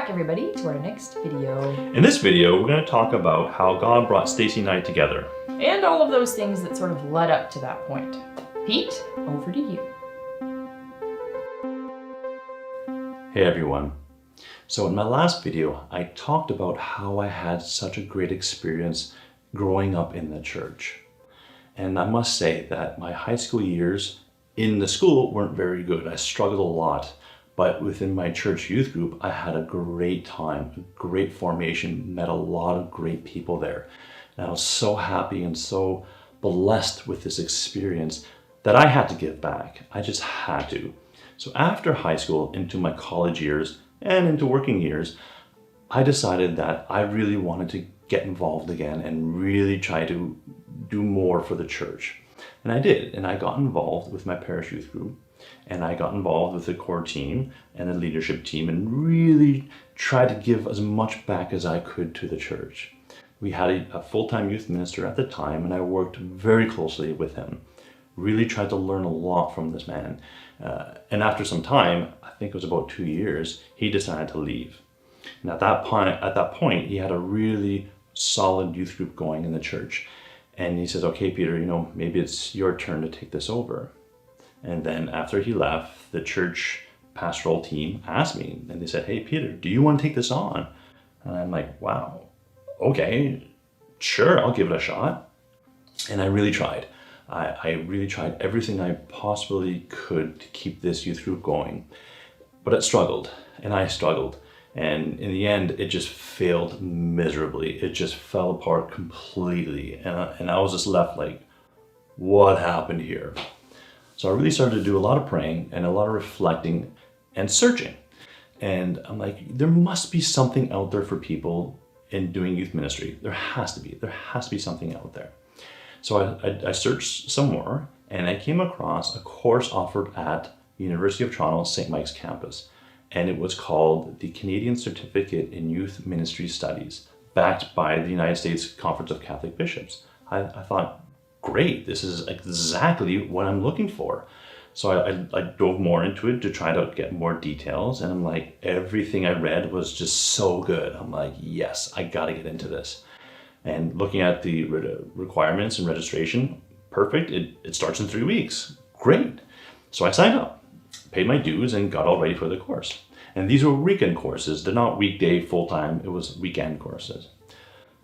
back, everybody, to our next video. In this video, we're going to talk about how God brought Stacey and I together. And all of those things that sort of led up to that point. Pete, over to you. Hey everyone. So in my last video, I talked about how I had such a great experience growing up in the church. And I must say that my high school years in the school weren't very good. I struggled a lot. But within my church youth group, I had a great time, a great formation, met a lot of great people there. And I was so happy and so blessed with this experience that I had to give back. I just had to. So after high school, into my college years and into working years, I decided that I really wanted to get involved again and really try to do more for the church. And I did, and I got involved with my parish youth group. And I got involved with the core team and the leadership team and really tried to give as much back as I could to the church. We had a full-time youth minister at the time, and I worked very closely with him. Really tried to learn a lot from this man. And after some time, I think it was about 2 years, he decided to leave. And at that point, he had a really solid youth group going in the church. And he says, okay, Peter, maybe it's your turn to take this over. And then after he left, the church pastoral team asked me, and they said, hey, Peter, do you want to take this on? And I'm like, wow, okay, sure, I'll give it a shot. And I really tried. I really tried everything I possibly could to keep this youth group going. But it struggled, and I struggled. And in the end, it just failed miserably. It just fell apart completely. And I was just left like, what happened here? So I really started to do a lot of praying and a lot of reflecting and searching. And I'm like, there must be something out there for people in doing youth ministry. There has to be something out there. So I searched some more, and I came across a course offered at University of Toronto St. Mike's campus. And it was called the Canadian Certificate in Youth Ministry Studies, backed by the United States Conference of Catholic Bishops. I thought, great, this is exactly what I'm looking for. So I dove more into it to try to get more details, and I'm like, everything I read was just so good. I'm like, yes, I gotta get into this. And looking at the requirements and registration, perfect, it starts in 3 weeks, great. So I signed up, paid my dues, and got all ready for the course. And these were weekend courses, they're not weekday full-time, it was weekend courses.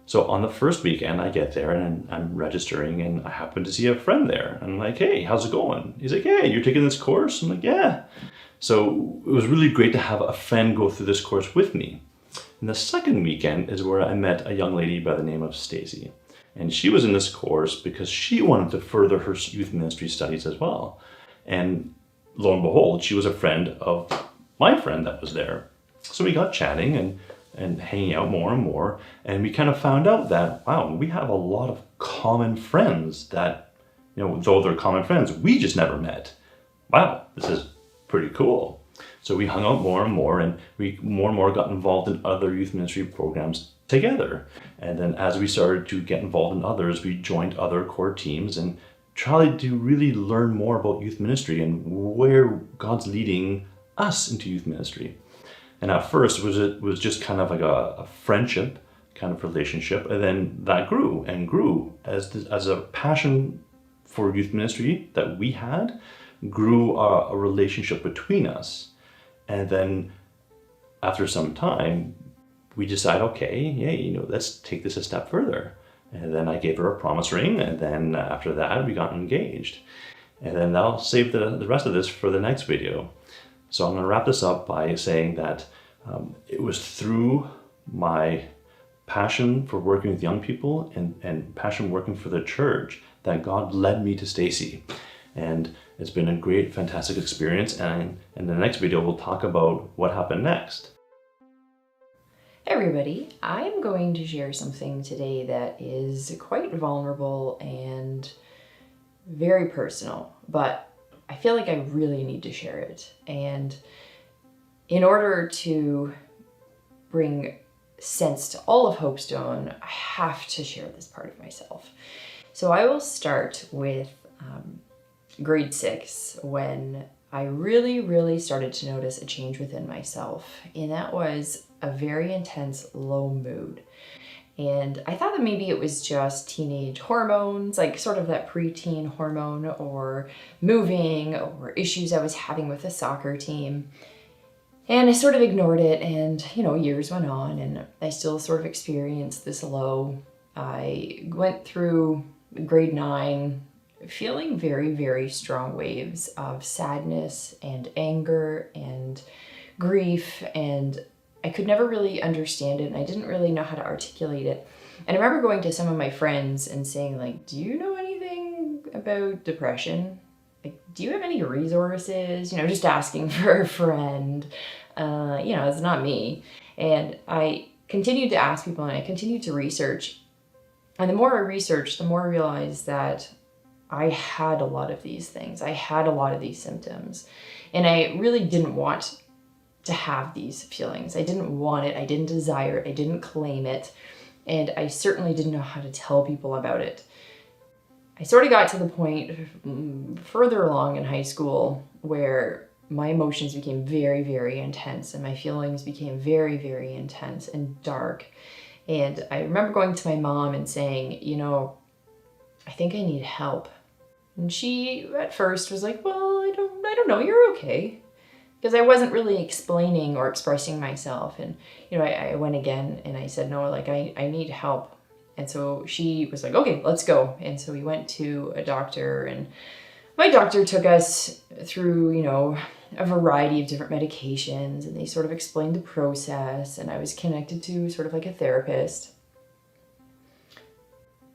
So on the first weekend, I get there and I'm registering, and I happen to see a friend there. And I'm like, hey, how's it going? He's like, hey, you're taking this course? I'm like, yeah. So it was really great to have a friend go through this course with me. And the second weekend is where I met a young lady by the name of Stacey. And she was in this course because she wanted to further her youth ministry studies as well. And lo and behold, she was a friend of my friend that was there. So we got chatting and hanging out more and more, and we kind of found out that, wow, we have a lot of common friends that, though they're common friends, we just never met. Wow, this is pretty cool. So we hung out more and more, and we more and more got involved in other youth ministry programs together. And then as we started to get involved in others, we joined other core teams and tried to really learn more about youth ministry and where God's leading us into youth ministry. And at first it was just kind of like a friendship kind of relationship, and then that grew and grew as a passion for youth ministry that we had grew a relationship between us. And then after some time, we decided, okay, yeah, let's take this a step further. And then I gave her a promise ring, and then after that, we got engaged. And then I'll save the rest of this for the next video. So I'm going to wrap this up by saying that it was through my passion for working with young people and passion working for the church that God led me to Stacey. And it's been a great, fantastic experience. And in the next video, we'll talk about what happened next. Hey everybody, I'm going to share something today that is quite vulnerable and very personal, but I feel like I really need to share it. And in order to bring sense to all of HopeStone, I have to share this part of myself. So I will start with grade 6, when I really started to notice a change within myself. And that was a very intense low mood. And I thought that maybe it was just teenage hormones, like sort of that preteen hormone, or moving, or issues I was having with the soccer team. And I sort of ignored it, and years went on and I still sort of experienced this low. I went through grade 9 feeling very, very strong waves of sadness and anger and grief, and I could never really understand it, and I didn't really know how to articulate it. And I remember going to some of my friends and saying, like, do you know anything about depression? Like, do you have any resources? Just asking for a friend. It's not me. And I continued to ask people, and I continued to research. And the more I researched, the more I realized that I had a lot of these things. I had a lot of these symptoms. And I really didn't want to have these feelings. I didn't want it. I didn't desire it. I didn't claim it. And I certainly didn't know how to tell people about it. I sort of got to the point further along in high school where my emotions became very, very intense, and my feelings became very, very intense and dark. And I remember going to my mom and saying, I think I need help. And she at first was like, well, I don't know, you're okay. Because I wasn't really explaining or expressing myself. And, I went again and I said, no, like I need help. And so she was like, okay, let's go. And so we went to a doctor, and my doctor took us through, a variety of different medications, and they sort of explained the process, and I was connected to sort of like a therapist.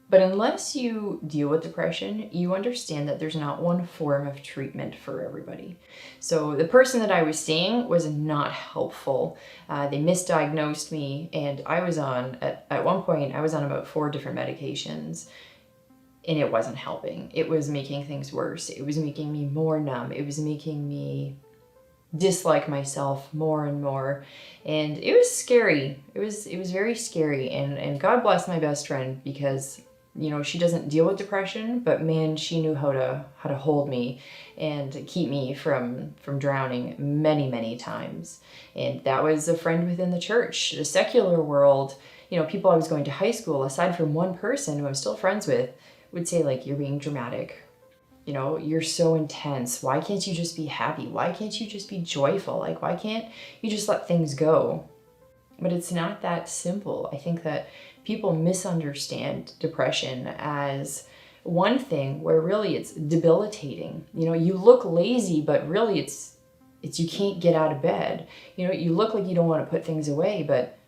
But unless you deal with depression, you understand that there's not one form of treatment for everybody. So the person that I was seeing was not helpful. They misdiagnosed me, and I was at one point, I was on about 4 different medications, and it wasn't helping. It was making things worse. It was making me more numb. It was making me dislike myself more and more. And it was scary. It was very scary. And God bless my best friend, because she doesn't deal with depression, but man, she knew how to hold me and keep me from drowning many, many times. And that was a friend within the church. The secular world, people I was going to high school, aside from one person who I'm still friends with, would say, like, you're being dramatic. You're so intense. Why can't you just be happy? Why can't you just be joyful? Like, why can't you just let things go? But it's not that simple. I think that people misunderstand depression as one thing where really it's debilitating. You look lazy, but really it's you can't get out of bed. You look like you don't want to put things away, but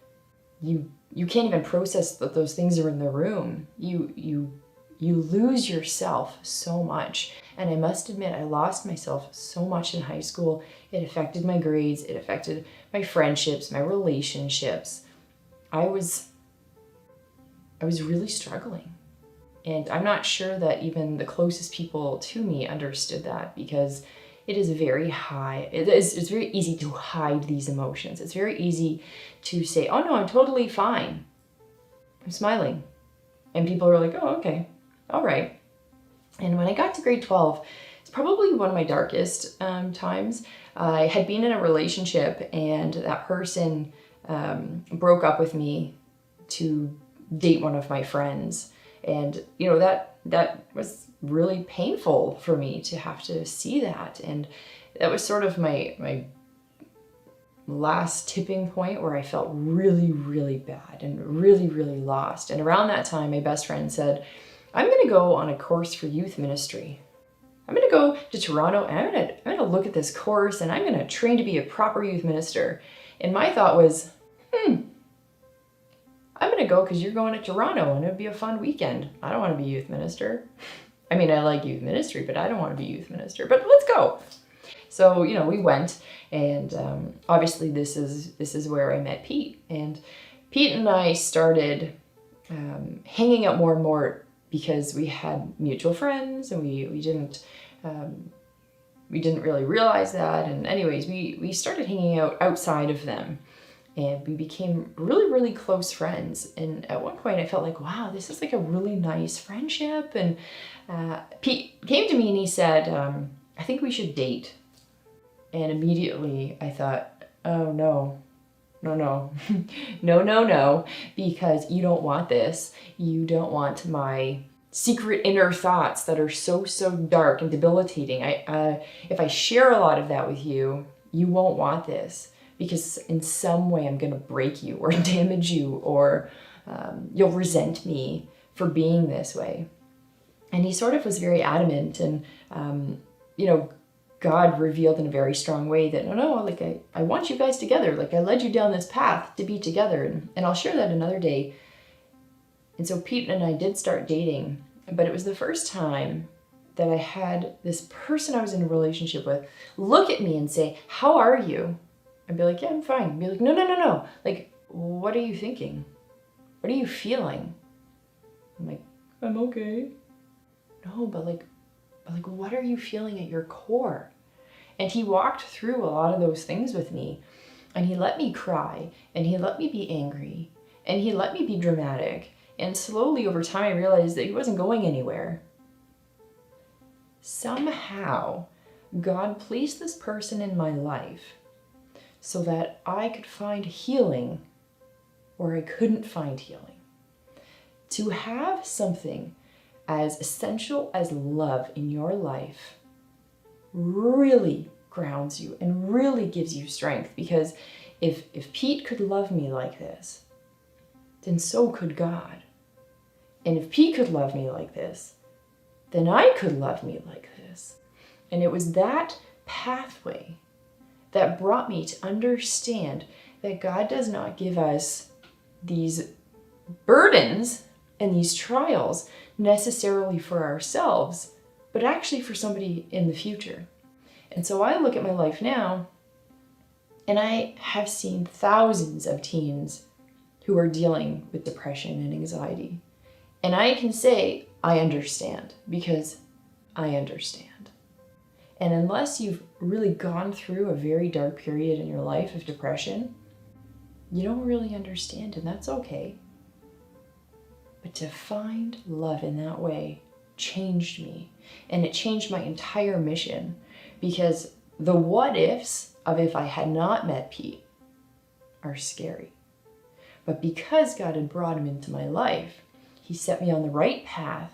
you can't even process that those things are in the room. You lose yourself so much. And I must admit, I lost myself so much in high school. It affected my grades. It affected my friendships, my relationships. I was really struggling. And I'm not sure that even the closest people to me understood that, because it is very high. It's very easy to hide these emotions. It's very easy to say, oh no, I'm totally fine. I'm smiling. And people are like, oh, okay, all right. And when I got to grade 12, it's probably one of my darkest times. I had been in a relationship, and that person broke up with me to date one of my friends. And, that was really painful for me to have to see that. And that was sort of my last tipping point where I felt really, really bad and really, really lost. And around that time, my best friend said, I'm going to go on a course for youth ministry. I'm going to go to Toronto, and I'm going to look at this course, and I'm going to train to be a proper youth minister. And my thought was, I'm going to go because you're going to Toronto, and it'd be a fun weekend. I don't want to be youth minister. I mean, I like youth ministry, but I don't want to be youth minister. But let's go. So, we went, and obviously this is where I met Pete. And Pete and I started hanging out more and more, because we had mutual friends, and we didn't really realize that. And anyways, we started hanging out outside of them, and we became really, really close friends. And at one point I felt like, wow, this is like a really nice friendship. And Pete came to me and he said, I think we should date. And immediately I thought, oh no, no, because you don't want this. You don't want my secret inner thoughts that are so dark and debilitating. If I share a lot of that with you, you won't want this, because in some way I'm going to break you or damage you, or you'll resent me for being this way. And he sort of was very adamant, and God revealed in a very strong way that like I want you guys together. Like I led you down this path to be together, and I'll share that another day. And so Pete and I did start dating, but it was the first time that I had this person I was in a relationship with look at me and say, "How are you?" I'd be like, "Yeah, I'm fine." I'd be like, No. Like, what are you thinking? What are you feeling? I'm like, "I'm okay." No, but like, what are you feeling at your core? And he walked through a lot of those things with me, and he let me cry, and he let me be angry, and he let me be dramatic. And slowly over time, I realized that he wasn't going anywhere. Somehow, God placed this person in my life so that I could find healing where I couldn't find healing. To have something as essential as love in your life really grounds you and really gives you strength, because if Pete could love me like this, then so could God. And if Pete could love me like this, then I could love me like this. And it was that pathway that brought me to understand that God does not give us these burdens and these trials necessarily for ourselves, but actually for somebody in the future. And so I look at my life now, and I have seen thousands of teens who are dealing with depression and anxiety. And I can say, I understand, because I understand. And unless you've really gone through a very dark period in your life of depression, you don't really understand, and that's okay. But to find love in that way changed me, and it changed my entire mission, because the what ifs of if I had not met Pete are scary. But because God had brought him into my life, he set me on the right path,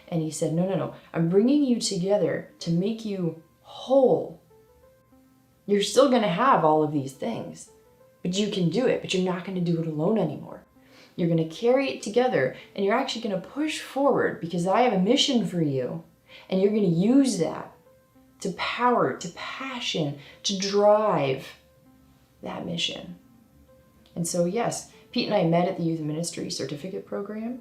and he said, no, I'm bringing you together to make you whole. You're still going to have all of these things, but you can do it, but you're not going to do it alone anymore. You're going to carry it together, and you're actually going to push forward, because I have a mission for you, and you're going to use that to power, to passion, to drive that mission. And so yes, Pete and I met at the Youth Ministry Certificate Program,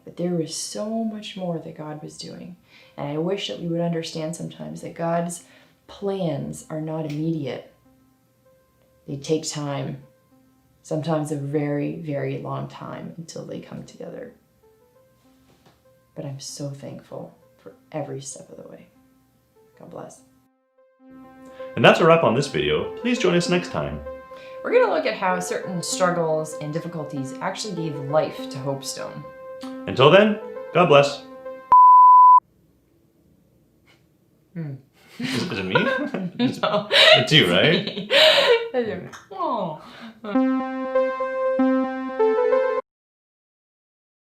but there was so much more that God was doing. And I wish that we would understand sometimes that God's plans are not immediate. They take time, sometimes a very, very long time until they come together. But I'm so thankful for every step of the way. God bless. And that's a wrap on this video. Please join us next time. We're going to look at how certain struggles and difficulties actually gave life to HopeStone. Until then, God bless. Is it me? No. It's you, right? Oh.